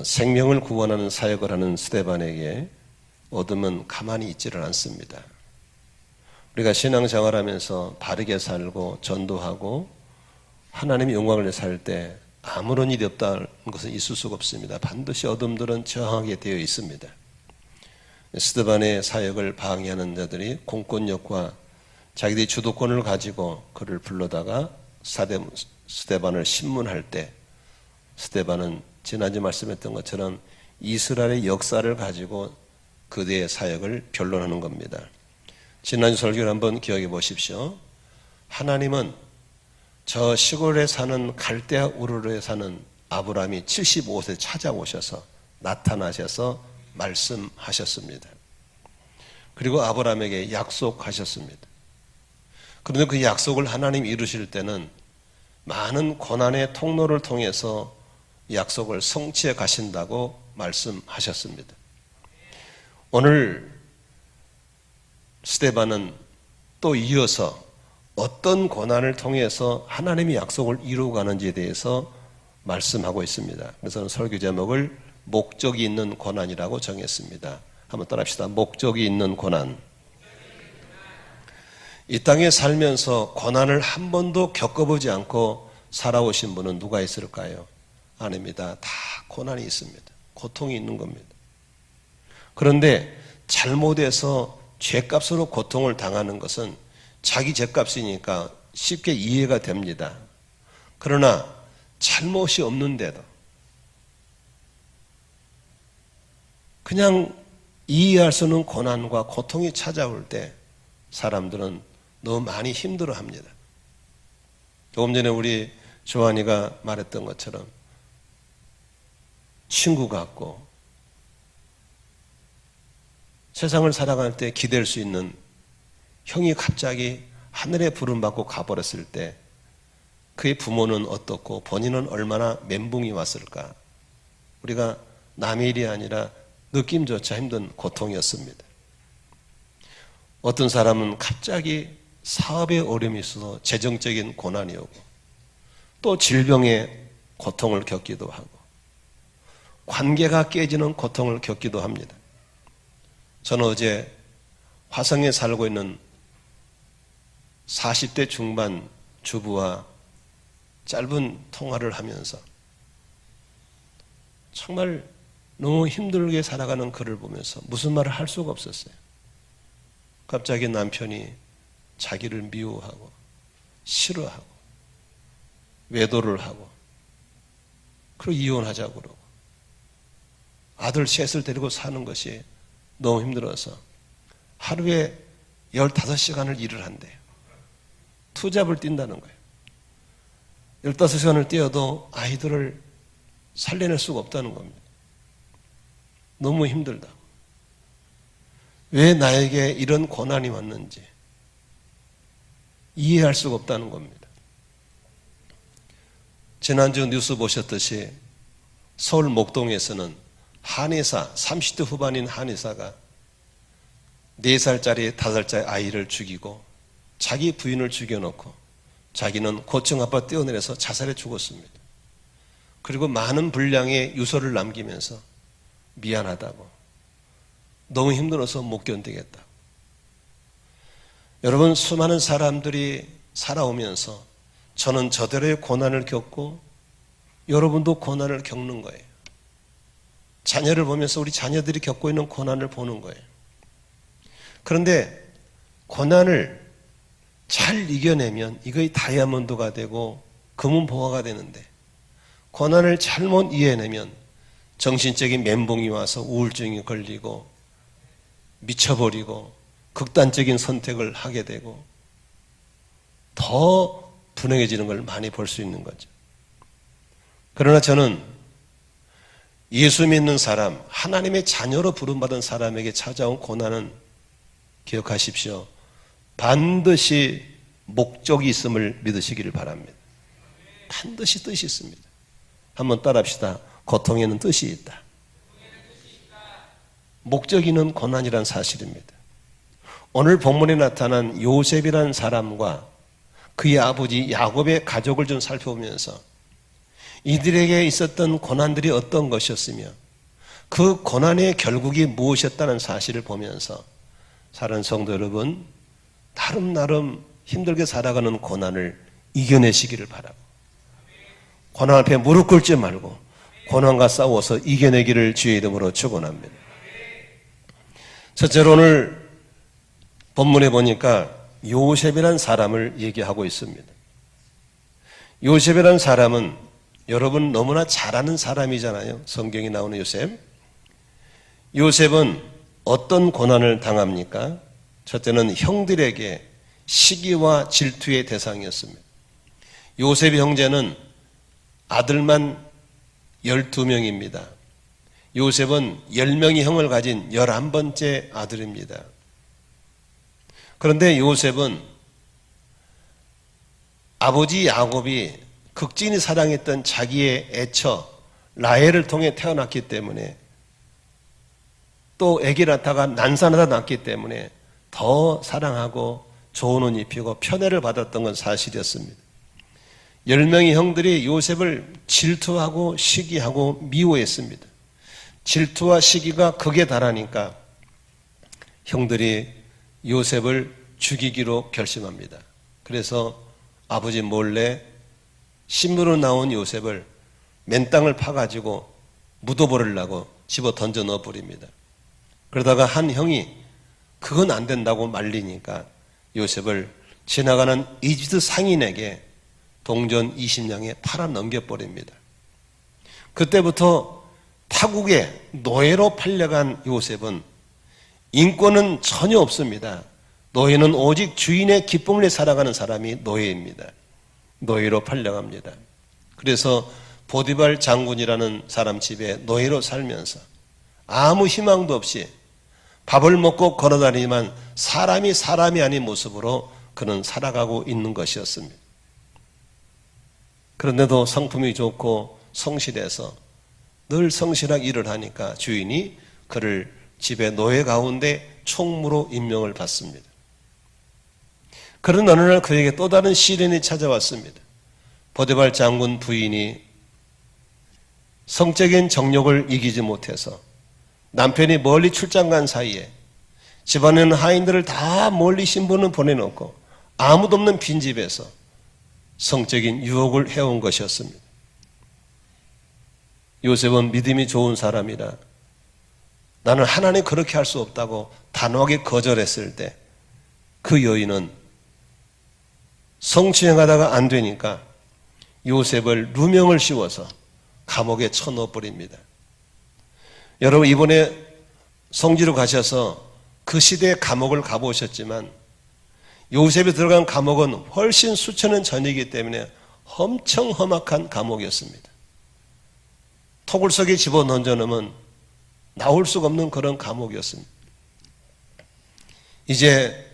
생명을 구원하는 사역을 하는 스데반에게 어둠은 가만히 있지를 않습니다. 우리가 신앙생활하면서 바르게 살고 전도하고 하나님의 영광을 살 때 아무런 일이 없다는 것은 있을 수가 없습니다. 반드시 어둠들은 저항하게 되어 있습니다. 스데반의 사역을 방해하는 자들이 공권력과 자기들이 주도권을 가지고 그를 불러다가 스데반을 신문할 때 스데반은 지난주 말씀했던 것처럼 이스라엘의 역사를 가지고 그대의 사역을 변론하는 겁니다. 지난주 설교를 한번 기억해 보십시오. 하나님은 저 시골에 사는 갈대아 우르르에 사는 아브라함이 75세 찾아오셔서 나타나셔서 말씀하셨습니다. 그리고 아브라함에게 약속하셨습니다. 그런데 그 약속을 하나님이 이루실 때는 많은 고난의 통로를 통해서 약속을 성취해 가신다고 말씀하셨습니다. 오늘 스데반은 또 이어서 어떤 고난을 통해서 하나님의 약속을 이루어가는지에 대해서 말씀하고 있습니다. 그래서 설교 제목을 목적이 있는 고난이라고 정했습니다. 한번 따라합시다. 목적이 있는 고난. 이 땅에 살면서 고난을 한 번도 겪어보지 않고 살아오신 분은 누가 있을까요? 아닙니다. 다 고난이 있습니다. 고통이 있는 겁니다. 그런데 잘못해서 죄값으로 고통을 당하는 것은 자기 죄값이니까 쉽게 이해가 됩니다. 그러나 잘못이 없는데도 그냥 이해할 수 없는 고난과 고통이 찾아올 때 사람들은 너무 많이 힘들어합니다. 조금 전에 우리 조한이가 말했던 것처럼 친구 같고 세상을 살아갈 때 기댈 수 있는 형이 갑자기 하늘에 부름받고 가버렸을 때 그의 부모는 어떻고 본인은 얼마나 멘붕이 왔을까. 우리가 남의 일이 아니라 느낌조차 힘든 고통이었습니다. 어떤 사람은 갑자기 사업에 어려움이 있어서 재정적인 고난이 오고 또 질병의 고통을 겪기도 하고 관계가 깨지는 고통을 겪기도 합니다. 저는 어제 화성에 살고 있는 40대 중반 주부와 짧은 통화를 하면서 정말 너무 힘들게 살아가는 그를 보면서 무슨 말을 할 수가 없었어요. 갑자기 남편이 자기를 미워하고 싫어하고 외도를 하고 그리고 이혼하자고 그러고 아들 셋을 데리고 사는 것이 너무 힘들어서 하루에 15시간을 일을 한대요. 투잡을 뛴다는 거예요. 15시간을 뛰어도 아이들을 살려낼 수가 없다는 겁니다. 너무 힘들다고. 왜 나에게 이런 고난이 왔는지 이해할 수가 없다는 겁니다. 지난주 뉴스 보셨듯이 서울 목동에서는 한의사, 30대 후반인 한의사가 4살짜리, 5살짜리 아이를 죽이고 자기 부인을 죽여놓고 자기는 고층 아파트 뛰어내려서 자살해 죽었습니다. 그리고 많은 분량의 유서를 남기면서 미안하다고, 너무 힘들어서 못 견디겠다. 여러분, 수많은 사람들이 살아오면서 저는 저대로의 고난을 겪고 여러분도 고난을 겪는 거예요. 자녀를 보면서 우리 자녀들이 겪고 있는 고난을 보는 거예요. 그런데 고난을 잘 이겨내면 이거의 다이아몬드가 되고 금은 보화가 되는데 고난을 잘못 이해내면 정신적인 멘붕이 와서 우울증이 걸리고 미쳐버리고 극단적인 선택을 하게 되고 더 분해해지는 걸 많이 볼 수 있는 거죠. 그러나 저는 예수 믿는 사람, 하나님의 자녀로 부름받은 사람에게 찾아온 고난은 기억하십시오. 반드시 목적이 있음을 믿으시기를 바랍니다. 반드시 뜻이 있습니다. 한번 따라합시다. 고통에는 뜻이 있다. 목적이 있는 고난이란 사실입니다. 오늘 본문에 나타난 요셉이라는 사람과 그의 아버지 야곱의 가족을 좀 살펴보면서 이들에게 있었던 고난들이 어떤 것이었으며 그 고난의 결국이 무엇이었다는 사실을 보면서 사랑하는 성도 여러분, 나름 힘들게 살아가는 고난을 이겨내시기를 바라고, 고난 앞에 무릎 꿇지 말고 고난과 싸워서 이겨내기를 주의 이름으로 축원합니다. 첫째로 오늘 본문에 보니까 요셉이라는 사람을 얘기하고 있습니다. 요셉이라는 사람은 여러분 너무나 잘 아는 사람이잖아요. 성경에 나오는 요셉. 요셉은 어떤 고난을 당합니까? 첫째는 형들에게 시기와 질투의 대상이었습니다. 요셉의 형제는 아들만 12명입니다. 요셉은 10명의 형을 가진 11번째 아들입니다. 그런데 요셉은 아버지 야곱이 극진히 사랑했던 자기의 애처 라헬을 통해 태어났기 때문에, 또 아기 낳다가 난산하다 낳기 때문에 더 사랑하고 좋은 옷 입히고 편애를 받았던 건 사실이었습니다. 10명의 형들이 요셉을 질투하고 시기하고 미워했습니다. 질투와 시기가 극에 달하니까 형들이 요셉을 죽이기로 결심합니다. 그래서 아버지 몰래 신문으로 나온 요셉을 맨 땅을 파가지고 묻어버리려고 집어 던져 넣어버립니다. 그러다가 한 형이 그건 안 된다고 말리니까 요셉을 지나가는 이집트 상인에게 동전 20냥에 팔아 넘겨버립니다. 그때부터 타국의 노예로 팔려간 요셉은 인권은 전혀 없습니다. 노예는 오직 주인의 기쁨을 위해 살아가는 사람이 노예입니다. 노예로 팔려갑니다. 그래서 보디발 장군이라는 사람 집에 노예로 살면서 아무 희망도 없이 밥을 먹고 걸어다니지만 사람이 아닌 모습으로 그는 살아가고 있는 것이었습니다. 그런데도 성품이 좋고 성실해서 늘 성실하게 일을 하니까 주인이 그를 집의 노예 가운데 총무로 임명을 받습니다. 그런 어느 날 그에게 또 다른 시련이 찾아왔습니다. 보디발 장군 부인이 성적인 정욕을 이기지 못해서 남편이 멀리 출장 간 사이에 집안에 있는 하인들을 다 멀리 신부는 보내놓고 아무도 없는 빈집에서 성적인 유혹을 해온 것이었습니다. 요셉은 믿음이 좋은 사람이라 나는 하나님 그렇게 할 수 없다고 단호하게 거절했을 때 그 여인은 성추행하다가 안 되니까 요셉을 누명을 씌워서 감옥에 쳐넣어버립니다. 여러분 이번에 성지로 가셔서 그 시대의 감옥을 가보셨지만 요셉이 들어간 감옥은 훨씬 수천 년 전이기 때문에 엄청 험악한 감옥이었습니다. 토굴 속에 집어넣어놓으면 나올 수가 없는 그런 감옥이었습니다. 이제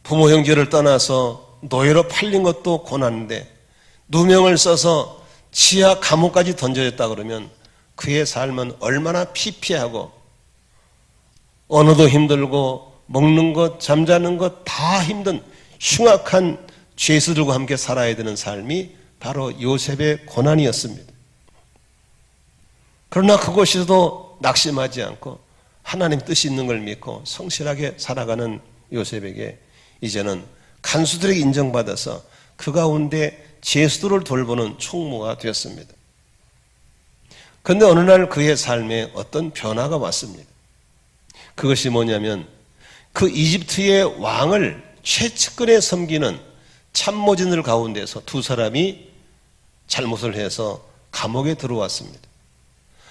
부모 형제를 떠나서 노예로 팔린 것도 고난인데 누명을 써서 지하 감옥까지 던져졌다 그러면 그의 삶은 얼마나 피폐하고 언어도 힘들고 먹는 것 잠자는 것 다 힘든 흉악한 죄수들과 함께 살아야 되는 삶이 바로 요셉의 고난이었습니다. 그러나 그곳에서도 낙심하지 않고 하나님 뜻이 있는 걸 믿고 성실하게 살아가는 요셉에게 이제는 간수들에게 인정받아서 그 가운데 죄수들을 돌보는 총무가 되었습니다. 그런데 어느 날 그의 삶에 어떤 변화가 왔습니다. 그것이 뭐냐면 그 이집트의 왕을 최측근에 섬기는 참모진들 가운데서 두 사람이 잘못을 해서 감옥에 들어왔습니다.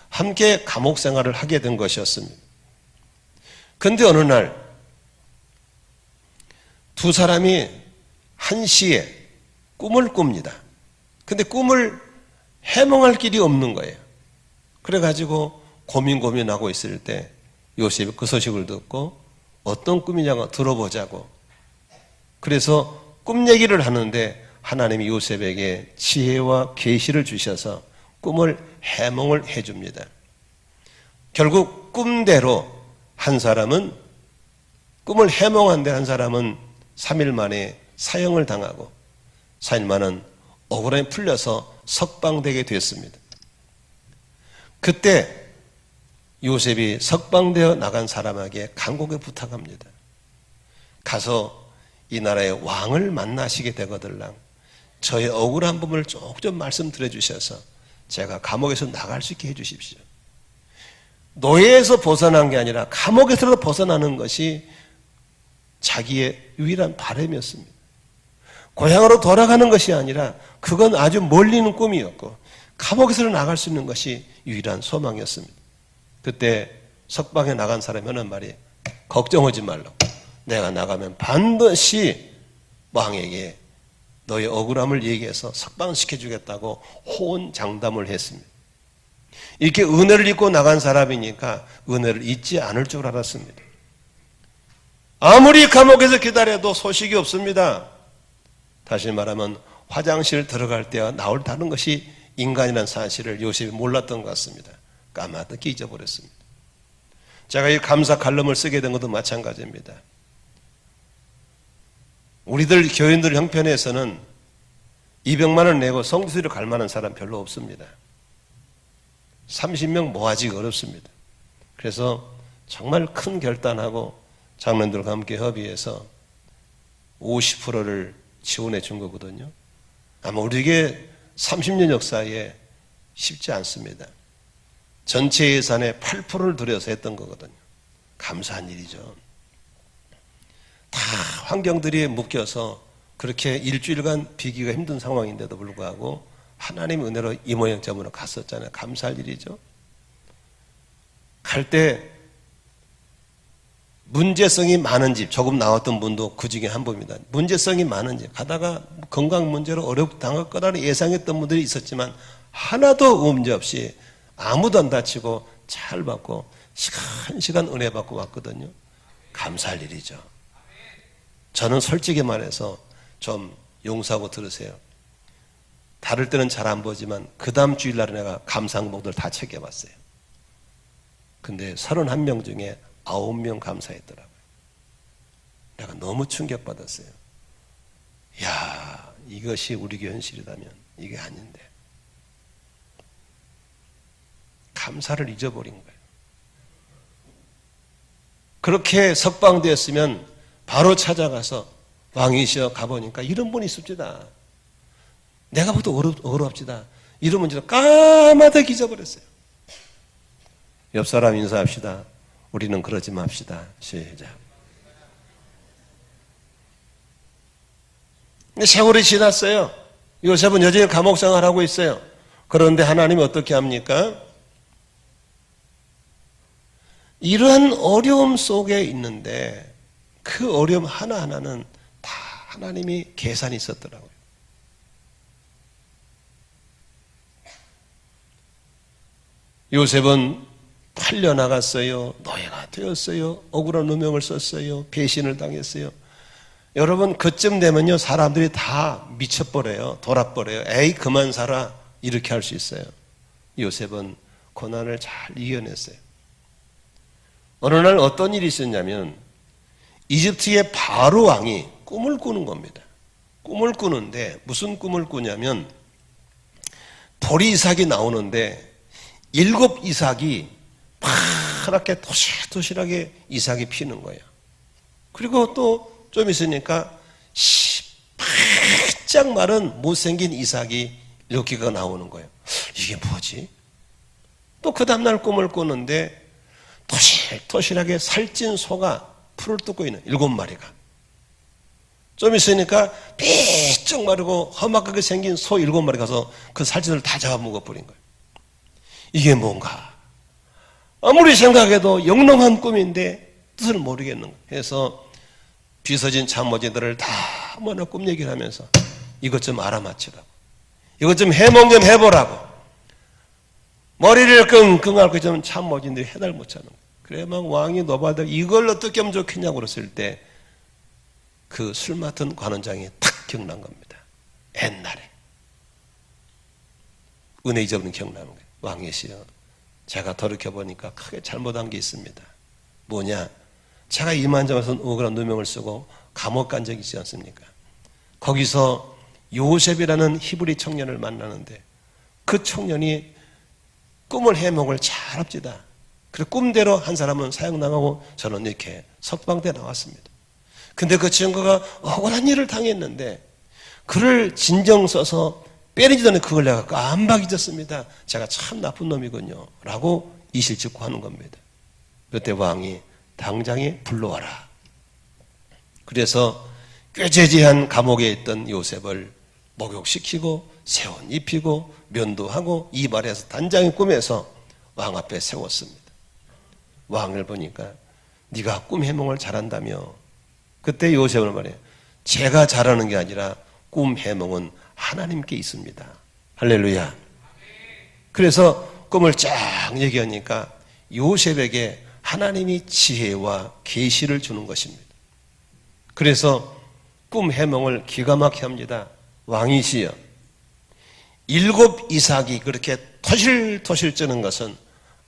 함께 감옥 생활을 하게 된 것이었습니다. 그런데 어느 날 두 사람이 한시에 꿈을 꿉니다. 근데 꿈을 해몽할 길이 없는 거예요. 그래가지고 고민하고 있을 때 요셉이 그 소식을 듣고 어떤 꿈이냐고 들어보자고. 그래서 꿈 얘기를 하는데 하나님이 요셉에게 지혜와 계시를 주셔서 꿈을 해몽을 해줍니다. 결국 꿈대로 한 사람은 꿈을 해몽한 데 한 사람은 3일 만에 사형을 당하고 4일 만은 억울함이 풀려서 석방되게 됐습니다. 그때 요셉이 석방되어 나간 사람에게 간곡히 부탁합니다. 가서 이 나라의 왕을 만나시게 되거들랑 저의 억울한 부분을 조금 말씀드려 주셔서 제가 감옥에서 나갈 수 있게 해 주십시오. 노예에서 벗어난 게 아니라 감옥에서 벗어나는 것이 자기의 유일한 바람이었습니다. 고향으로 돌아가는 것이 아니라 그건 아주 멀리 있는 꿈이었고 감옥에서 나갈 수 있는 것이 유일한 소망이었습니다. 그때 석방에 나간 사람이 하는 말이 걱정하지 말라고. 내가 나가면 반드시 왕에게 너의 억울함을 얘기해서 석방시켜 주겠다고 호언장담을 했습니다. 이렇게 은혜를 잊고 나간 사람이니까 은혜를 잊지 않을 줄 알았습니다. 아무리 감옥에서 기다려도 소식이 없습니다. 다시 말하면 화장실 들어갈 때와 나올다는 것이 인간이라는 사실을 요셉이 몰랐던 것 같습니다. 까마득히 잊어버렸습니다. 제가 이 감사 칼럼을 쓰게 된 것도 마찬가지입니다. 우리들 교인들 형편에서는 200만 원 내고 성수리로 갈 만한 사람 별로 없습니다. 30명 모아지기 어렵습니다. 그래서 정말 큰 결단하고 장로님들과 함께 협의해서 50%를 지원해 준 거거든요. 아마 우리에게 30년 역사에 쉽지 않습니다. 전체 예산의 8%를 들여서 했던 거거든요. 감사한 일이죠. 다 환경들이 묶여서 그렇게 일주일간 비기가 힘든 상황인데도 불구하고 하나님의 은혜로 이 모양점으로 갔었잖아요. 감사할 일이죠. 갈 때 문제성이 많은 집, 조금 나왔던 분도 그 중에 한 분입니다. 문제성이 많은 집, 가다가 건강 문제로 어렵게 당할 거라는 예상했던 분들이 있었지만 하나도 문제 없이 아무도 안 다치고 잘 받고 시간 은혜 받고 왔거든요. 감사할 일이죠. 저는 솔직히 말해서 좀 용서하고 들으세요. 다를 때는 잘 안 보지만 그 다음 주일날에 내가 감사항목들 다 챙겨봤어요. 근데 31명 중에 9명 감사했더라고요. 내가 너무 충격받았어요. 이야, 이것이 우리 교회 현실이라면 이게 아닌데. 감사를 잊어버린 거예요. 그렇게 석방되었으면 바로 찾아가서 왕이시여 가보니까 이런 분이 있습니다. 내가 봐도 어렵지다. 이런 문제를 까마득히 잊어버렸어요. 옆 사람 인사합시다. 우리는 그러지 맙시다. 시작. 세월이 지났어요. 요셉은 여전히 감옥 생활하고 있어요. 그런데 하나님이 어떻게 합니까? 이러한 어려움 속에 있는데 그 어려움 하나하나는 다 하나님이 계산이 있었더라고요. 요셉은 팔려나갔어요. 노예가 되었어요. 억울한 누명을 썼어요. 배신을 당했어요. 여러분 그쯤 되면요 사람들이 다 미쳐버려요. 돌아버려요. 에이 그만 살아. 이렇게 할 수 있어요. 요셉은 고난을 잘 이겨냈어요. 어느 날 어떤 일이 있었냐면 이집트의 바로 왕이 꿈을 꾸는 겁니다. 꿈을 꾸는데 무슨 꿈을 꾸냐면 보리 이삭이 나오는데 7 이삭이 파랗게 토실토실하게 이삭이 피는 거예요. 그리고 또 좀 있으니까 바짝 마른 못생긴 이삭이 이렇게가 나오는 거예요. 이게 뭐지? 또 그 다음날 꿈을 꾸는데 토실토실하게 살찐 소가 풀을 뜯고 있는 7마리가. 좀 있으니까 삐쩍 마르고 험악하게 생긴 소 7마리 가서 그 살찐을 다 잡아먹어버린 거예요. 이게 뭔가? 아무리 생각해도 영롱한 꿈인데 뜻을 모르겠는 거예요. 그래서 비서진 참모진들을 다 모아 꿈 얘기를 하면서 이것 좀 알아맞히라고. 이것 좀 해몽 좀 해보라고. 머리를 끙끙 앓고 좀 참모진들이 해달 못 차는 거예요. 그래 막 왕이 노바들 이걸 어떻게 하면 좋겠냐고 그랬을 때 그 술 맡은 관원장이 탁 기억난 겁니다. 옛날에. 은혜 잊어버린 기억나는 거예요. 왕이시여, 제가 돌이켜보니까 크게 잘못한 게 있습니다. 뭐냐? 제가 이만저만한 억울한 누명을 쓰고 감옥 간 적이 있지 않습니까? 거기서 요셉이라는 히브리 청년을 만나는데 그 청년이 꿈을 해몽을 잘 합니다. 그리고 꿈대로 한 사람은 사형당하고 저는 이렇게 석방돼 나왔습니다. 근데 그 친구가 억울한 일을 당했는데 그를 진정 써서 빼내지도 않는 그걸 내가 깜빡 잊었습니다. 제가 참 나쁜 놈이군요 라고 이실직고 하는 겁니다. 그때 왕이 당장에 불러와라. 그래서 꾀죄죄한 감옥에 있던 요셉을 목욕시키고 세원 입히고 면도하고 이발해서 단장의 꿈에서 왕 앞에 세웠습니다. 왕을 보니까 네가 꿈 해몽을 잘한다며. 그때 요셉은 말해요. 제가 잘하는 게 아니라 꿈 해몽은 하나님께 있습니다. 할렐루야. 그래서 꿈을 쫙 얘기하니까 요셉에게 하나님이 지혜와 계시를 주는 것입니다. 그래서 꿈 해몽을 기가 막히게 합니다. 왕이시여, 7 이삭이 그렇게 토실토실 쩌는 것은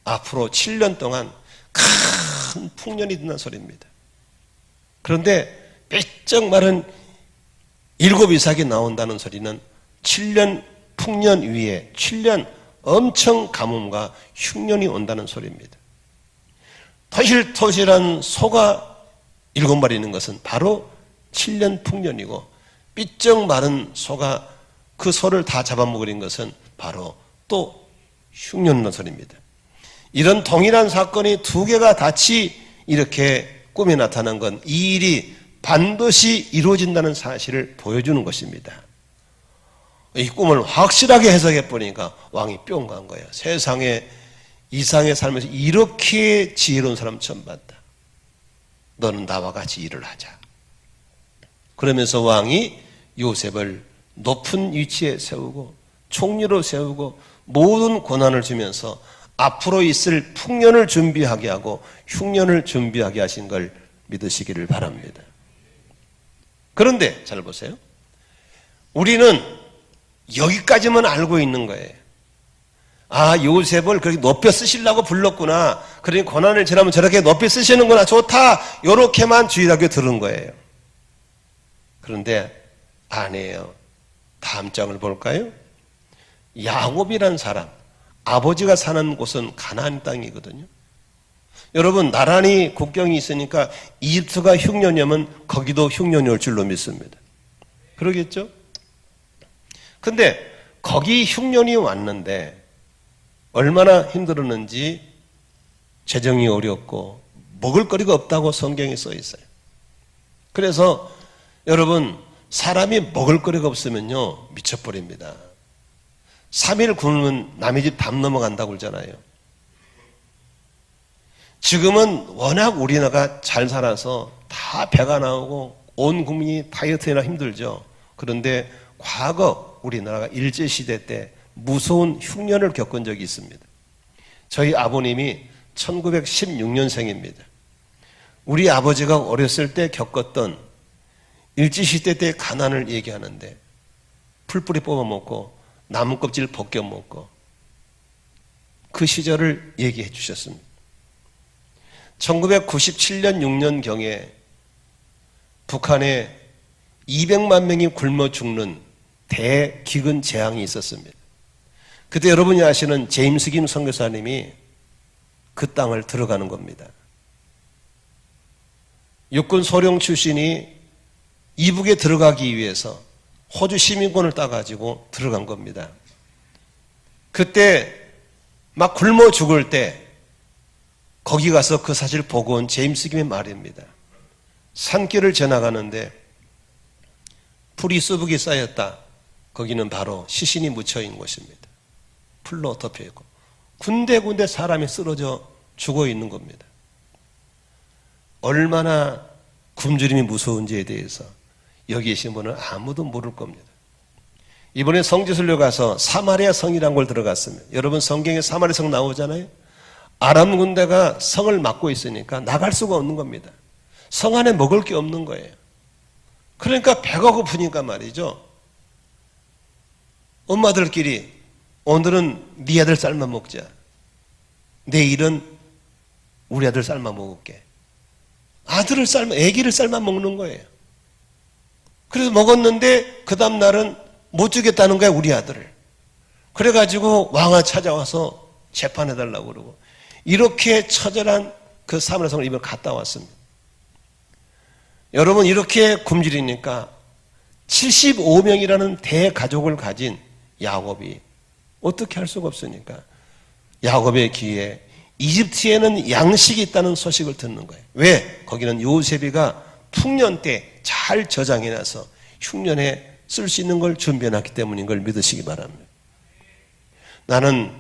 앞으로 7년 동안 큰 풍년이 된다는 소리입니다. 그런데 삐쩍 마른 7 이삭이 나온다는 소리는 7년 풍년 위에 7년 엄청 가뭄과 흉년이 온다는 소리입니다. 토실토실한 소가 7마리 있는 것은 바로 7년 풍년이고 삐쩍 마른 소가 그 소를 다 잡아먹으린 것은 바로 또 흉년이라는 소리입니다. 이런 동일한 사건이 2개가 같이 이렇게 꿈에 나타난 건 이 일이 반드시 이루어진다는 사실을 보여주는 것입니다. 이 꿈을 확실하게 해석해 보니까 왕이 뿅 간 거예요. 세상에 이상의 삶에서 이렇게 지혜로운 사람 처음 봤다. 너는 나와 같이 일을 하자. 그러면서 왕이 요셉을 높은 위치에 세우고 총리로 세우고 모든 권한을 주면서 앞으로 있을 풍년을 준비하게 하고 흉년을 준비하게 하신 걸 믿으시기를 바랍니다. 그런데 잘 보세요. 우리는 여기까지만 알고 있는 거예요. 아, 요셉을 그렇게 높여 쓰시려고 불렀구나. 그러니 고난을 지나면 저렇게 높여 쓰시는구나. 좋다. 요렇게만 주일하게 들은 거예요. 그런데 아니에요. 다음 장을 볼까요? 야곱이라는 사람, 아버지가 사는 곳은 가나안 땅이거든요. 여러분, 나란히 국경이 있으니까 이집트가 흉년이면 거기도 흉년이 올 줄로 믿습니다. 그러겠죠? 근데 거기 흉년이 왔는데 얼마나 힘들었는지 재정이 어렵고 먹을 거리가 없다고 성경에 써 있어요. 그래서 여러분, 사람이 먹을 거리가 없으면요 미쳐버립니다. 3일 굶으면 남의 집 담 넘어간다고 그러잖아요. 지금은 워낙 우리나라가 잘 살아서 다 배가 나오고 온 국민이 다이어트나 힘들죠. 그런데 과거 우리나라가 일제시대 때 무서운 흉년을 겪은 적이 있습니다. 저희 아버님이 1916년생입니다. 우리 아버지가 어렸을 때 겪었던 일제시대 때 가난을 얘기하는데 풀뿌리 뽑아먹고 나무 껍질 벗겨 먹고 그 시절을 얘기해 주셨습니다. 1997년 6년경에 북한에 200만 명이 굶어 죽는 대기근 재앙이 있었습니다. 그때 여러분이 아시는 제임스 김 선교사님이 그 땅을 들어가는 겁니다. 육군 소령 출신이 이북에 들어가기 위해서 호주 시민권을 따가지고 들어간 겁니다. 그때 막 굶어 죽을 때 거기 가서 그 사실을 보고 온 제임스 김의 말입니다. 산길을 지나가는데 풀이 수북이 쌓였다. 거기는 바로 시신이 묻혀있는 곳입니다. 풀로 덮여있고 군데군데 사람이 쓰러져 죽어 있는 겁니다. 얼마나 굶주림이 무서운지에 대해서 여기 계신 분은 아무도 모를 겁니다. 이번에 성지순례 가서 사마리아 성이라는 걸 들어갔습니다. 여러분 성경에 사마리아 성 나오잖아요. 아람 군대가 성을 막고 있으니까 나갈 수가 없는 겁니다. 성 안에 먹을 게 없는 거예요. 그러니까 배가 고프니까 말이죠. 엄마들끼리 오늘은 네 아들 삶아 먹자. 내일은 우리 아들 삶아 먹을게. 아기를 삶아 먹는 거예요. 그래서 먹었는데 그 다음 날은 못 주겠다는 거야, 우리 아들을. 그래가지고 왕을 찾아와서 재판해달라고 그러고, 이렇게 처절한 그 사무엘성을 입을 갔다 왔습니다. 여러분, 이렇게 굶주리니까 75명이라는 대가족을 가진 야곱이 어떻게 할 수가 없으니까 야곱의 귀에 이집트에는 양식이 있다는 소식을 듣는 거예요. 왜? 거기는 요셉이가 풍년 때 잘 저장해놔서 흉년에 쓸 수 있는 걸 준비해놨기 때문인 걸 믿으시기 바랍니다. 나는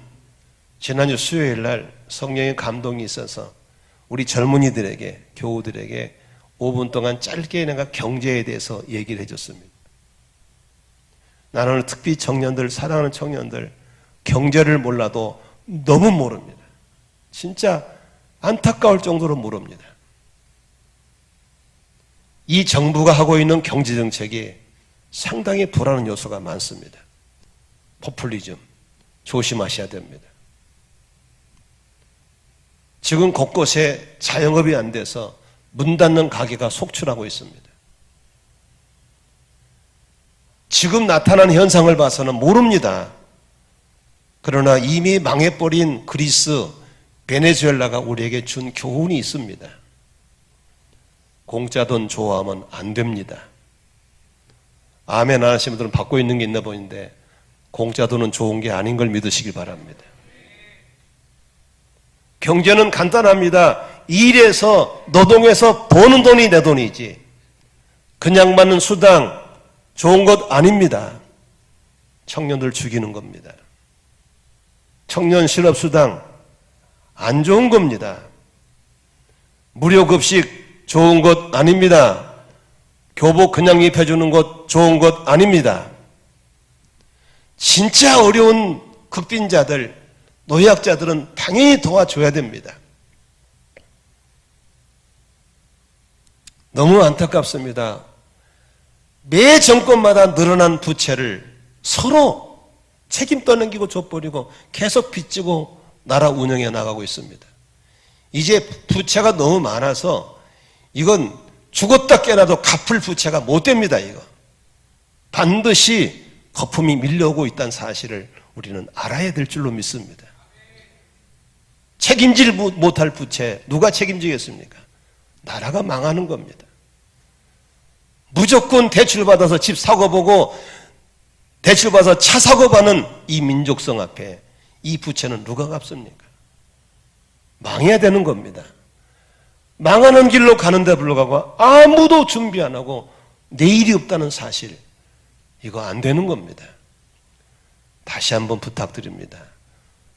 지난주 수요일 날 성령의 감동이 있어서 우리 젊은이들에게, 교우들에게 5분 동안 짧게 내가 경제에 대해서 얘기를 해줬습니다. 나는 특히 청년들, 사랑하는 청년들, 경제를 몰라도 너무 모릅니다. 진짜 안타까울 정도로 모릅니다. 이 정부가 하고 있는 경제정책이 상당히 불안한 요소가 많습니다. 포퓰리즘, 조심하셔야 됩니다. 지금 곳곳에 자영업이 안 돼서 문 닫는 가게가 속출하고 있습니다. 지금 나타난 현상을 봐서는 모릅니다. 그러나 이미 망해버린 그리스, 베네수엘라가 우리에게 준 교훈이 있습니다. 공짜 돈 좋아하면 안 됩니다. 아멘 안 하시는 분들은 받고 있는 게 있나 보이는데 공짜 돈은 좋은 게 아닌 걸 믿으시길 바랍니다. 경제는 간단합니다. 일해서 노동해서 버는 돈이 내 돈이지 그냥 받는 수당 좋은 것 아닙니다. 청년들 죽이는 겁니다. 청년 실업수당 안 좋은 겁니다. 무료급식 좋은 것 아닙니다. 교복 그냥 입혀주는 것 좋은 것 아닙니다. 진짜 어려운 극빈자들, 노약자들은 당연히 도와줘야 됩니다. 너무 안타깝습니다. 매 정권마다 늘어난 부채를 서로 책임 떠넘기고 줘버리고 계속 빚지고 나라 운영해 나가고 있습니다. 이제 부채가 너무 많아서 이건 죽었다 깨어나도 갚을 부채가 못 됩니다. 이거 반드시 거품이 밀려오고 있다는 사실을 우리는 알아야 될 줄로 믿습니다. 책임질 못할 부채 누가 책임지겠습니까? 나라가 망하는 겁니다. 무조건 대출받아서 집 사고 보고 대출받아서 차 사고 파는 이 민족성 앞에 이 부채는 누가 갚습니까? 망해야 되는 겁니다. 망하는 길로 가는데 불구하고 아무도 준비 안 하고 내일이 없다는 사실, 이거 안 되는 겁니다. 다시 한번 부탁드립니다.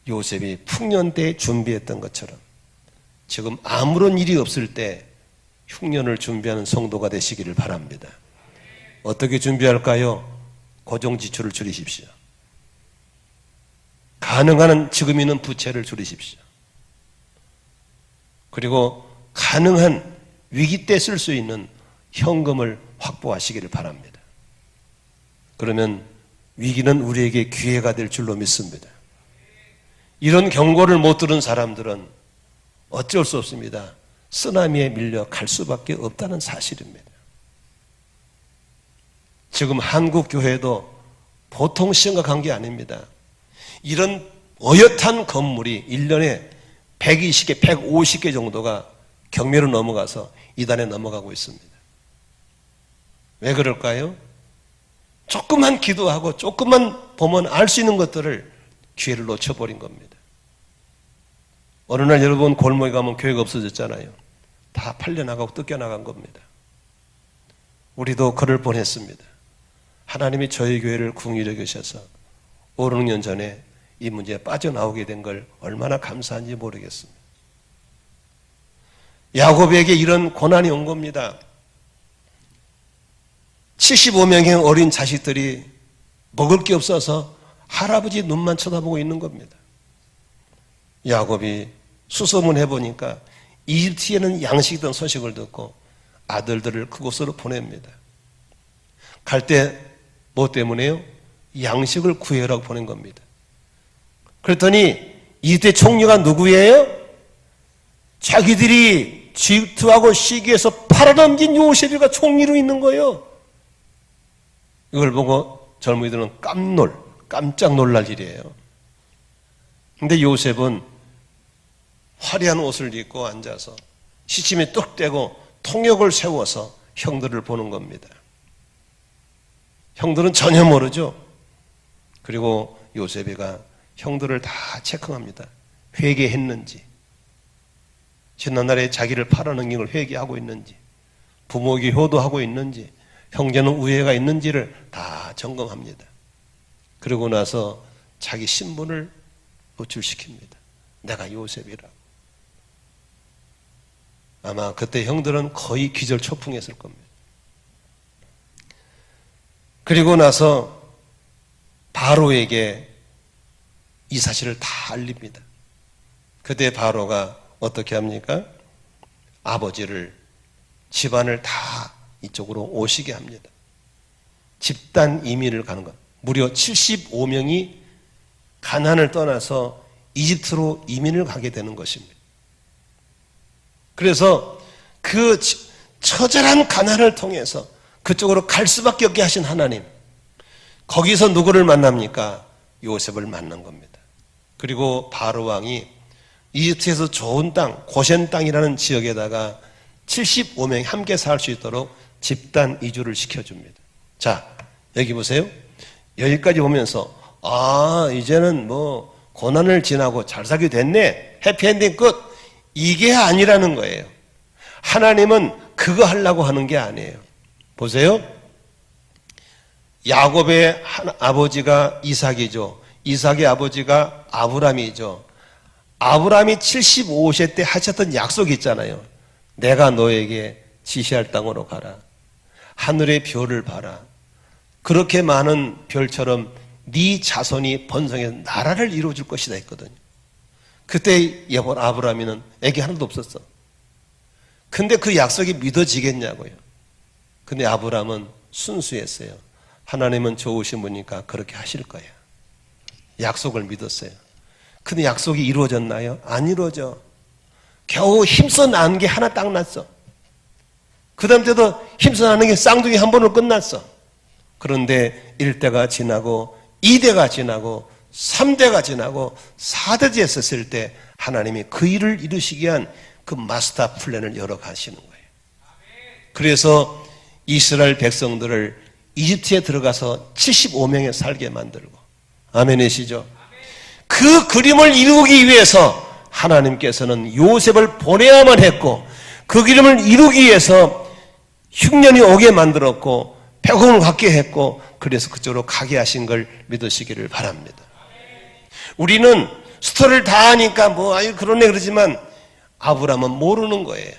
요셉이 풍년 때 준비했던 것처럼 지금 아무런 일이 없을 때 흉년을 준비하는 성도가 되시기를 바랍니다. 어떻게 준비할까요? 고정지출을 줄이십시오. 가능한 지금 있는 부채를 줄이십시오. 그리고 가능한 위기 때 쓸 수 있는 현금을 확보하시기를 바랍니다. 그러면 위기는 우리에게 기회가 될 줄로 믿습니다. 이런 경고를 못 들은 사람들은 어쩔 수 없습니다. 쓰나미에 밀려 갈 수밖에 없다는 사실입니다. 지금 한국 교회도 보통 심각한 게 아닙니다. 이런 어엿한 건물이 1년에 120개, 150개 정도가 경매로 넘어가서 이단에 넘어가고 있습니다. 왜 그럴까요? 조금만 기도하고 조금만 보면 알 수 있는 것들을 기회를 놓쳐버린 겁니다. 어느 날 여러분 골목에 가면 교회가 없어졌잖아요. 다 팔려나가고 뜯겨나간 겁니다. 우리도 그럴 뻔했습니다. 하나님이 저희 교회를 긍휼히 여기셔서 5, 6년 전에 이 문제에 빠져나오게 된 걸 얼마나 감사한지 모르겠습니다. 야곱에게 이런 고난이 온 겁니다. 75명의 어린 자식들이 먹을 게 없어서 할아버지 눈만 쳐다보고 있는 겁니다. 야곱이 수소문해 보니까 이집트에는 양식이 있던 소식을 듣고 아들들을 그곳으로 보냅니다. 갈 때 뭐 때문에요? 양식을 구해라고 보낸 겁니다. 그랬더니 이집트의 총리가 누구예요? 자기들이 질투하고 시기해서 팔아넘긴 요셉이가 총리로 있는 거예요. 이걸 보고 젊은이들은 깜짝 놀랄 일이에요. 근데 요셉은 화려한 옷을 입고 앉아서 시침이 뚝 떼고 통역을 세워서 형들을 보는 겁니다. 형들은 전혀 모르죠. 그리고 요셉이가 형들을 다 체크합니다. 회개했는지, 지난날에 자기를 팔아넘긴 걸 회개하고 있는지, 부모에게 효도하고 있는지, 형제는 우애가 있는지를 다 점검합니다. 그러고 나서 자기 신분을 노출시킵니다. 내가 요셉이라고. 아마 그때 형들은 거의 기절초풍했을 겁니다. 그리고 나서 바로에게 이 사실을 다 알립니다. 그때 바로가 어떻게 합니까? 아버지를, 집안을 다 이쪽으로 오시게 합니다. 집단 이민을 가는 것. 무려 75명이 가나안을 떠나서 이집트로 이민을 가게 되는 것입니다. 그래서 그 처절한 가나안을 통해서 그쪽으로 갈 수밖에 없게 하신 하나님, 거기서 누구를 만납니까? 요셉을 만난 겁니다. 그리고 바로 왕이 이집트에서 좋은 땅, 고센 땅이라는 지역에다가 75명이 함께 살 수 있도록 집단 이주를 시켜줍니다. 자, 여기 보세요. 여기까지 보면서 이제는 뭐 고난을 지나고 잘 살게 됐네, 해피엔딩 끝, 이게 아니라는 거예요. 하나님은 그거 하려고 하는 게 아니에요. 보세요. 야곱의 아버지가 이삭이죠. 이삭의 아버지가 아브라함이죠. 아브라함이 75세 때 하셨던 약속이 있잖아요. 내가 너에게 지시할 땅으로 가라. 하늘의 별을 봐라. 그렇게 많은 별처럼 네 자손이 번성해서 나라를 이루어줄 것이다 했거든요. 그때 여보 아브라함이는 애기 하나도 없었어. 근데 그 약속이 믿어지겠냐고요. 근데 아브라함은 순수했어요. 하나님은 좋으신 분이니까 그렇게 하실 거야. 약속을 믿었어요. 근데 약속이 이루어졌나요? 안 이루어져. 겨우 힘써 낳은 게 하나 딱 났어. 그 다음 때도 힘써 낳는 게 쌍둥이 한 번으로 끝났어. 그런데 1대가 지나고 2대가 지나고 3대가 지나고 4대 됐었을 때 하나님이 그 일을 이루시기 위한 그 마스터 플랜을 열어가시는 거예요. 그래서 이스라엘 백성들을 이집트에 들어가서 75명에 살게 만들고, 아멘이시죠? 그 그림을 이루기 위해서 하나님께서는 요셉을 보내야만 했고, 그 그림을 이루기 위해서 흉년이 오게 만들었고 배고픔을 갖게 했고, 그래서 그쪽으로 가게 하신 걸 믿으시기를 바랍니다. 우리는 스토리를 다 하니까 그러네 그러지만 아브라함은 모르는 거예요.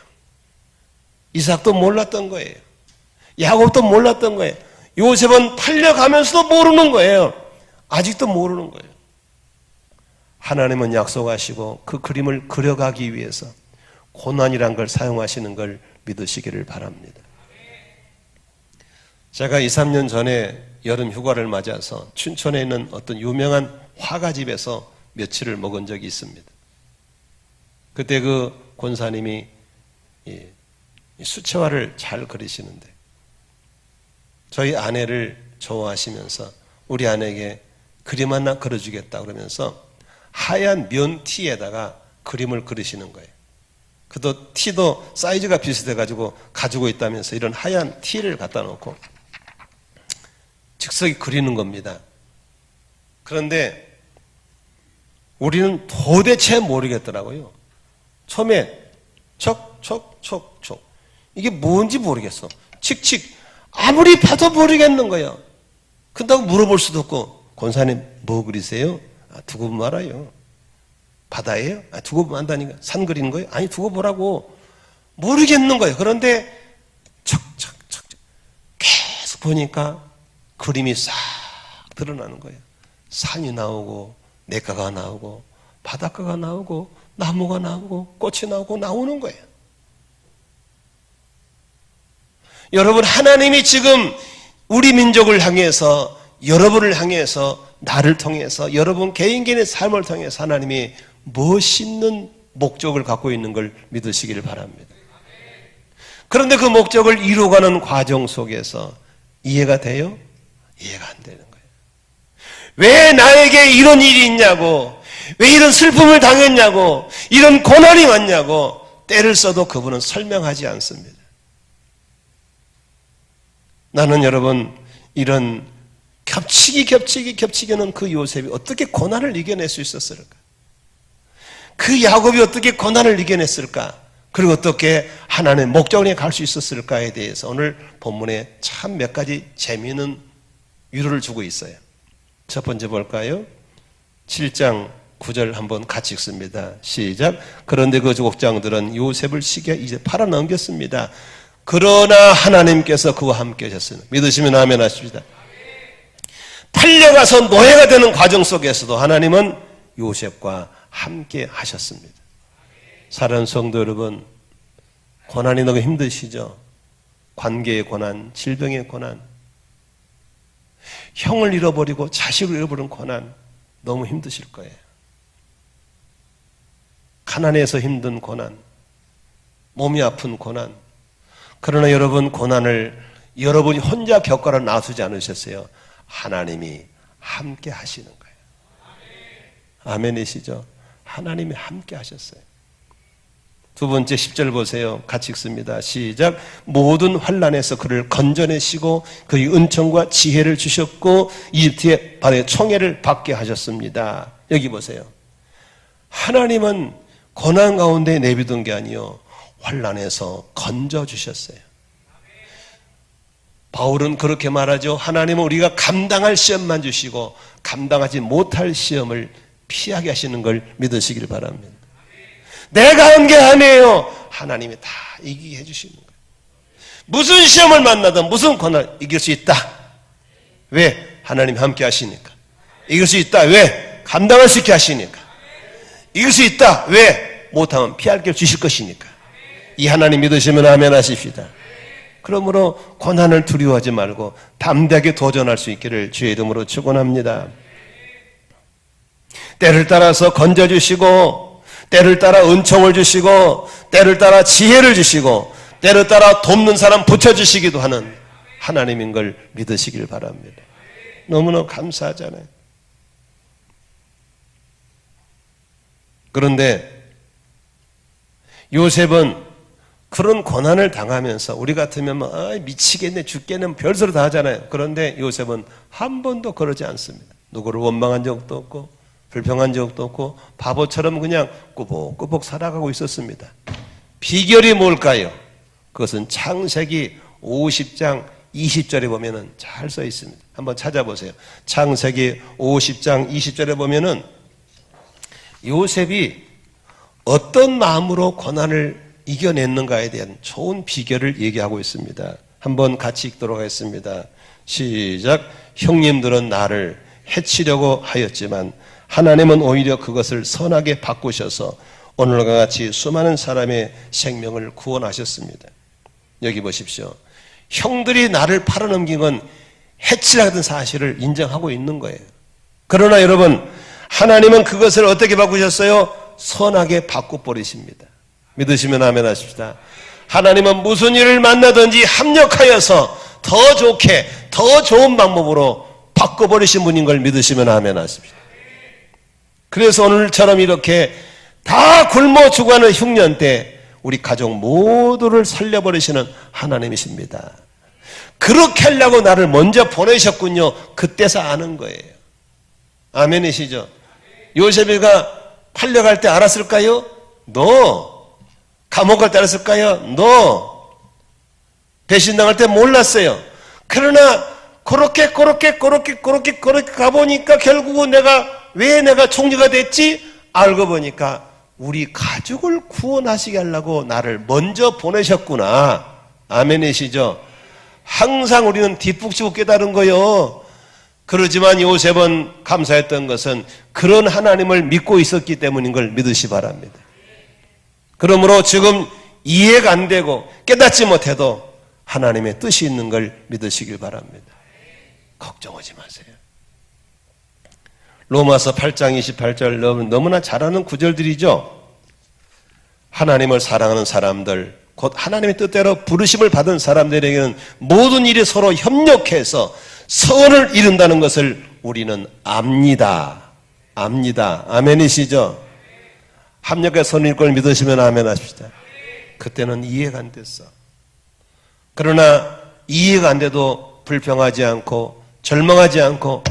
이삭도 몰랐던 거예요. 야곱도 몰랐던 거예요. 요셉은 팔려가면서도 모르는 거예요. 아직도 모르는 거예요. 하나님은 약속하시고 그 그림을 그려가기 위해서 고난이란 걸 사용하시는 걸 믿으시기를 바랍니다. 제가 2, 3년 전에 여름 휴가를 맞아서 춘천에 있는 어떤 유명한 화가집에서 며칠을 묵은 적이 있습니다. 그때 그 권사님이 수채화를 잘 그리시는데 저희 아내를 좋아하시면서 우리 아내에게 그림 하나 그려주겠다 그러면서 하얀 면 티에다가 그림을 그리시는 거예요. 그도 티도 사이즈가 비슷해가지고 가지고 있다면서 이런 하얀 티를 갖다 놓고 즉석이 그리는 겁니다. 그런데 우리는 도대체 모르겠더라고요. 처음에 척 이게 뭔지 모르겠어. 칙칙 아무리 봐도 모르겠는 거예요. 그렇다고 물어볼 수도 없고, 권사님 뭐 그리세요? 두고 보면 알아요. 바다예요? 두고 보면 안다니까. 산 그리는 거예요? 아니 두고 보라고. 모르겠는 거예요. 그런데 척 계속 보니까 그림이 싹 드러나는 거예요. 산이 나오고 냇가가 나오고 바닷가가 나오고 나무가 나오고 꽃이 나오고 나오는 거예요. 여러분, 하나님이 지금 우리 민족을 향해서, 여러분을 향해서, 나를 통해서, 여러분 개인의 삶을 통해서 하나님이 멋있는 목적을 갖고 있는 걸 믿으시기를 바랍니다. 그런데 그 목적을 이루어가는 과정 속에서 이해가 돼요? 이해가 안 되는 거예요. 왜 나에게 이런 일이 있냐고, 왜 이런 슬픔을 당했냐고, 이런 고난이 왔냐고 때를 써도 그분은 설명하지 않습니다. 나는 여러분 이런 겹치기는 그 요셉이 어떻게 고난을 이겨낼 수 있었을까? 그 야곱이 어떻게 고난을 이겨냈을까? 그리고 어떻게 하나님의 목적에 갈 수 있었을까에 대해서 오늘 본문에 참 몇 가지 재미있는 위로를 주고 있어요. 첫 번째 볼까요? 7장 9절 한번 같이 읽습니다. 시작. 그런데 그 족장들은 요셉을 시기에 이제 팔아넘겼습니다. 그러나 하나님께서 그와 함께 하셨으니 믿으시면 아멘 하십시다. 팔려가서 노예가 되는 과정 속에서도 하나님은 요셉과 함께 하셨습니다. 사랑하는 성도 여러분, 고난이 너무 힘드시죠? 관계의 고난, 질병의 고난, 형을 잃어버리고 자식을 잃어버린 고난 너무 힘드실 거예요. 가난해서 힘든 고난, 몸이 아픈 고난. 그러나 여러분 고난을 여러분이 혼자 겪어라 놔두지 않으셨어요. 하나님이 함께 하시는 거예요. 아멘이시죠? 하나님이 함께 하셨어요. 두 번째 10절 보세요. 같이 읽습니다. 시작. 모든 환난에서 그를 건져내시고 그의 은총과 지혜를 주셨고 이집트의 발에 총애를 받게 하셨습니다. 여기 보세요. 하나님은 고난 가운데 내비둔 게 아니요 환난에서 건져주셨어요. 바울은 그렇게 말하죠. 하나님은 우리가 감당할 시험만 주시고 감당하지 못할 시험을 피하게 하시는 걸 믿으시길 바랍니다. 내가 한 게 아니에요. 하나님이 다 이기게 해주시는 거예요. 무슨 시험을 만나든 무슨 고난을 이길 수 있다. 왜? 하나님이 함께 하시니까. 이길 수 있다. 왜? 감당할 수 있게 하시니까. 이길 수 있다. 왜? 못하면 피할 길 주실 것이니까. 이 하나님 믿으시면 아멘 하십시다. 그러므로 고난을 두려워하지 말고 담대하게 도전할 수 있기를 주의 이름으로 축원합니다. 때를 따라서 건져주시고 때를 따라 은총을 주시고 때를 따라 지혜를 주시고 때를 따라 돕는 사람 붙여주시기도 하는 하나님인 걸 믿으시길 바랍니다. 너무나 감사하잖아요. 그런데 요셉은 그런 고난을 당하면서 우리 같으면 미치겠네 죽겠네 별소리 다 하잖아요. 그런데 요셉은 한 번도 그러지 않습니다. 누구를 원망한 적도 없고 불평한 적도 없고 바보처럼 그냥 꾸벅꾸벅 살아가고 있었습니다. 비결이 뭘까요? 그것은 창세기 50장 20절에 보면은 잘 써 있습니다. 한번 찾아보세요. 창세기 50장 20절에 보면은 요셉이 어떤 마음으로 고난을 이겨냈는가에 대한 좋은 비결을 얘기하고 있습니다. 한번 같이 읽도록 하겠습니다. 시작. 형님들은 나를 해치려고 하였지만 하나님은 오히려 그것을 선하게 바꾸셔서 오늘과 같이 수많은 사람의 생명을 구원하셨습니다. 여기 보십시오. 형들이 나를 팔아넘긴 건 해치라는 사실을 인정하고 있는 거예요. 그러나 여러분 하나님은 그것을 어떻게 바꾸셨어요? 선하게 바꿔버리십니다. 믿으시면 아멘 하십시다. 하나님은 무슨 일을 만나든지 합력하여서 더 좋게 더 좋은 방법으로 바꿔버리신 분인 걸 믿으시면 아멘 하십시다. 그래서 오늘처럼 이렇게 다 굶어 죽어가는 흉년 때 우리 가족 모두를 살려버리시는 하나님이십니다. 그렇게 하려고 나를 먼저 보내셨군요. 그때서 아는 거예요. 아멘이시죠? 요셉이가 팔려갈 때 알았을까요? No. 감옥 갈 때 알았을까요? No. 배신당할 때 몰랐어요. 그러나 그렇게 가보니까 결국은 왜 내가 총리가 됐지? 알고 보니까 우리 가족을 구원하시게 하려고 나를 먼저 보내셨구나. 아멘이시죠? 항상 우리는 뒷북치고 깨달은 거요. 그러지만 요셉은 감사했던 것은 그런 하나님을 믿고 있었기 때문인 걸 믿으시 바랍니다. 그러므로 지금 이해가 안 되고 깨닫지 못해도 하나님의 뜻이 있는 걸 믿으시길 바랍니다. 걱정하지 마세요. 로마서 8장 28절 너무나 잘 아는 구절들이죠. 하나님을 사랑하는 사람들, 곧 하나님의 뜻대로 부르심을 받은 사람들에게는 모든 일이 서로 협력해서 선을 이룬다는 것을 우리는 압니다. 압니다. 아멘이시죠? 합력의 선일 걸 믿으시면 아멘 하십시다. 그때는 이해가 안 됐어. 그러나 이해가 안 돼도 불평하지 않고 절망하지 않고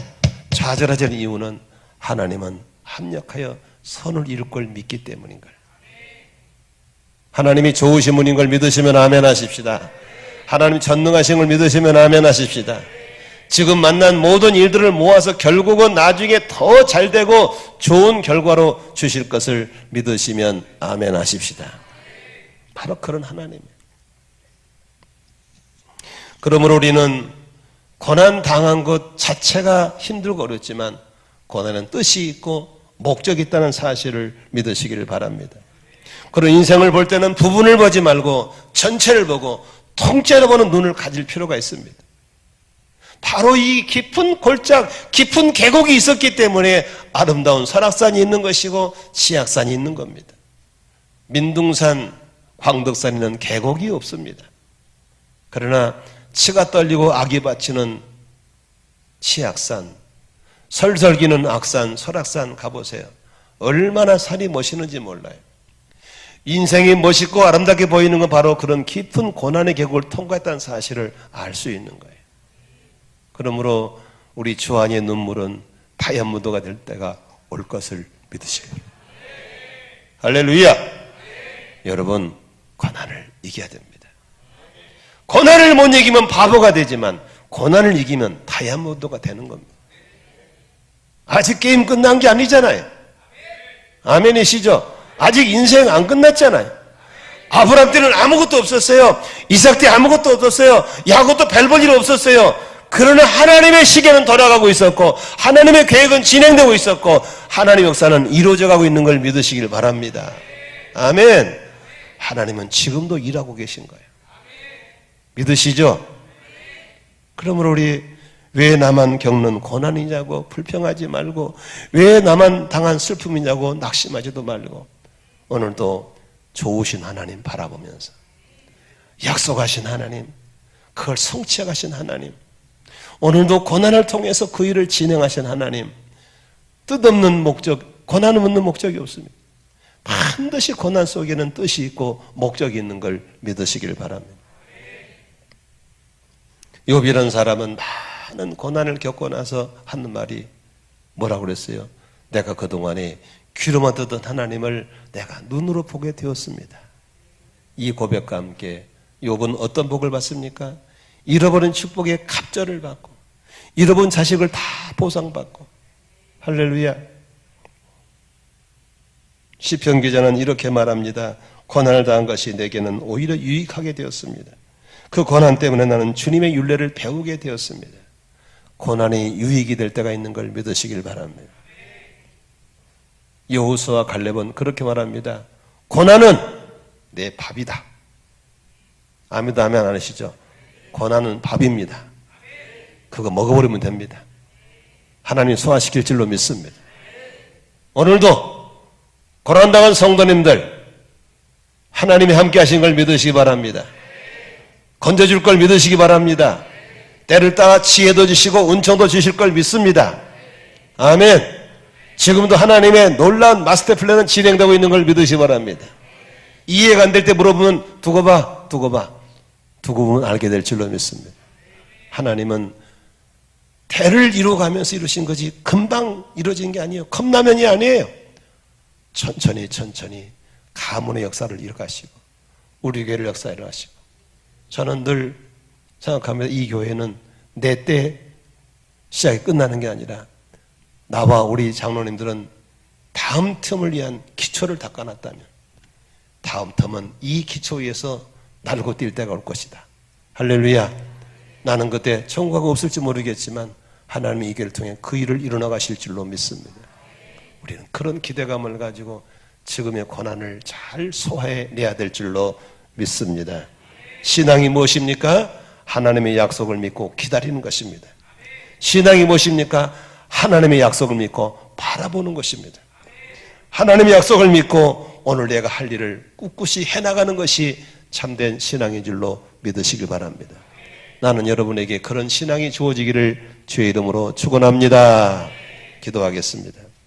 좌절하지 않은 이유는 하나님은 합력하여 선을 이룰 걸 믿기 때문인 걸. 하나님이 좋으신 분인 걸 믿으시면 아멘 하십시다. 하나님 전능하신 걸 믿으시면 아멘 하십시다. 지금 만난 모든 일들을 모아서 결국은 나중에 더 잘되고 좋은 결과로 주실 것을 믿으시면 아멘 하십시다. 바로 그런 하나님이에요. 그러므로 우리는 고난 당한 것 자체가 힘들고 어렵지만 고난은 뜻이 있고 목적이 있다는 사실을 믿으시기를 바랍니다. 그리고 인생을 볼 때는 부분을 보지 말고 전체를 보고 통째로 보는 눈을 가질 필요가 있습니다. 바로 이 깊은 골짝, 깊은 계곡이 있었기 때문에 아름다운 설악산이 있는 것이고 치악산이 있는 겁니다. 민둥산, 광덕산에는 계곡이 없습니다. 그러나 치가 떨리고 악이 받치는 치악산, 설설기는 악산, 설악산 가보세요. 얼마나 산이 멋있는지 몰라요. 인생이 멋있고 아름답게 보이는 건 바로 그런 깊은 고난의 계곡을 통과했다는 사실을 알 수 있는 거예요. 그러므로 우리 주안의 눈물은 다이아몬드가 될 때가 올 것을 믿으시길. 할렐루야. 여러분, 고난을 이겨야 됩니다. 고난을 못 이기면 바보가 되지만 고난을 이기면 다이아몬드가 되는 겁니다. 아직 게임 끝난 게 아니잖아요. 아멘이시죠? 아직 인생 안 끝났잖아요. 아브람 때는 아무것도 없었어요. 이삭 때 아무것도 없었어요. 야곱도 별 볼 일 없었어요. 그러나 하나님의 시계는 돌아가고 있었고 하나님의 계획은 진행되고 있었고 하나님의 역사는 이루어져 가고 있는 걸 믿으시길 바랍니다. 아멘. 하나님은 지금도 일하고 계신 거예요. 믿으시죠? 그러므로 우리 왜 나만 겪는 고난이냐고 불평하지 말고 왜 나만 당한 슬픔이냐고 낙심하지도 말고 오늘도 좋으신 하나님 바라보면서 약속하신 하나님, 그걸 성취해 가신 하나님, 오늘도 고난을 통해서 그 일을 진행하신 하나님, 뜻없는 목적, 고난 없는 목적이 없습니다. 반드시 고난 속에는 뜻이 있고 목적이 있는 걸 믿으시길 바랍니다. 욥이라는 사람은 많은 고난을 겪고 나서 하는 말이 뭐라고 그랬어요? 내가 그동안에 귀로만 듣던 하나님을 내가 눈으로 보게 되었습니다. 이 고백과 함께 욥은 어떤 복을 받습니까? 잃어버린 축복의 갑절을 받고 잃어본 자식을 다 보상받고. 할렐루야. 시편 기자는 이렇게 말합니다. 고난을 당한 것이 내게는 오히려 유익하게 되었습니다. 그 고난 때문에 나는 주님의 율례를 배우게 되었습니다. 고난이 유익이 될 때가 있는 걸 믿으시길 바랍니다. 여호수아와 갈렙은 그렇게 말합니다. 고난은 내 밥이다. 아무도 아멘 안 하시죠? 고난은 밥입니다. 그거 먹어버리면 됩니다. 하나님 소화시킬 줄로 믿습니다. 오늘도 고난당한 성도님들 하나님이 함께 하신 걸 믿으시기 바랍니다. 건져줄 걸 믿으시기 바랍니다. 때를 따라 지혜도 주시고 은총도 주실 걸 믿습니다. 아멘. 지금도 하나님의 놀라운 마스터 플랜은 진행되고 있는 걸 믿으시기 바랍니다. 이해가 안 될 때 물어보면 두고 봐. 두고 보면 알게 될 줄로 믿습니다. 하나님은 대를 이루어가면서 이루신 거지 금방 이루어진 게 아니에요. 컵라면이 아니에요. 천천히 가문의 역사를 이뤄가시고 우리 교회를 역사 이뤄가시고. 저는 늘 생각합니다. 이 교회는 내 때 시작이 끝나는 게 아니라 나와 우리 장로님들은 다음 텀을 위한 기초를 닦아놨다면 다음 텀은 이 기초 위에서 날고 뛸 때가 올 것이다. 할렐루야. 나는 그때 천국가 없을지 모르겠지만 하나님이 이 길을 통해 그 일을 이뤄나가실 줄로 믿습니다. 우리는 그런 기대감을 가지고 지금의 고난을 잘 소화해내야 될 줄로 믿습니다. 신앙이 무엇입니까? 하나님의 약속을 믿고 기다리는 것입니다. 신앙이 무엇입니까? 하나님의 약속을 믿고 바라보는 것입니다. 하나님의 약속을 믿고 오늘 내가 할 일을 꿋꿋이 해나가는 것이 참된 신앙인 줄로 믿으시길 바랍니다. 나는 여러분에게 그런 신앙이 주어지기를 주의 이름으로 축원합니다. 기도하겠습니다.